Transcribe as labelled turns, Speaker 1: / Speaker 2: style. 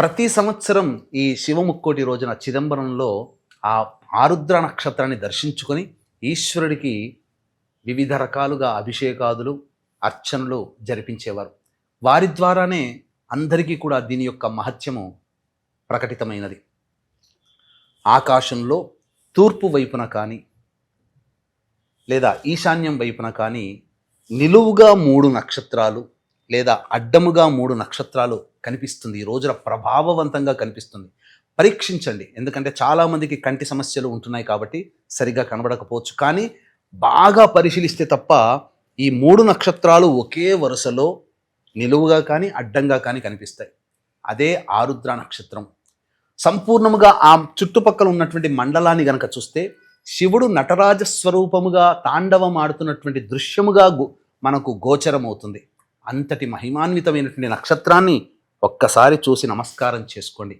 Speaker 1: ప్రతి సంవత్సరం ఈ శివముక్కోటి రోజున చిదంబరంలో ఆ ఆరుద్ర నక్షత్రాన్ని దర్శించుకొని ఈశ్వరుడికి వివిధ రకాలుగా అభిషేకాదులు అర్చనలు జరిపించేవారు. వారి ద్వారానే అందరికీ కూడా దీని యొక్క మహత్యము ప్రకటితమైనది. ఆకాశంలో తూర్పు వైపున కానీ లేదా ఈశాన్యం వైపున కానీ నిలువుగా 3 నక్షత్రాలు లేదా అడ్డముగా 3 నక్షత్రాలు కనిపిస్తుంది. ఈ రోజున ప్రభావవంతంగా కనిపిస్తుంది. పరీక్షించండి. ఎందుకంటే చాలామందికి కంటి సమస్యలు ఉంటున్నాయి కాబట్టి సరిగ్గా కనబడకపోవచ్చు. కానీ బాగా పరిశీలిస్తే తప్ప ఈ 3 నక్షత్రాలు ఒకే వరుసలో నిలువుగా కానీ అడ్డంగా కానీ కనిపిస్తాయి. అదే ఆరుద్ర నక్షత్రం. సంపూర్ణముగా ఆ చుట్టుపక్కల ఉన్నటువంటి మండలాన్ని గనక చూస్తే శివుడు నటరాజ స్వరూపముగా తాండవం ఆడుతున్నటువంటి దృశ్యముగా మనకు గోచరమవుతుంది. అంతటి మహిమాన్వితమైనటువంటి నక్షత్రాన్ని ఒక్కసారి చూసి నమస్కారం చేసుకోండి.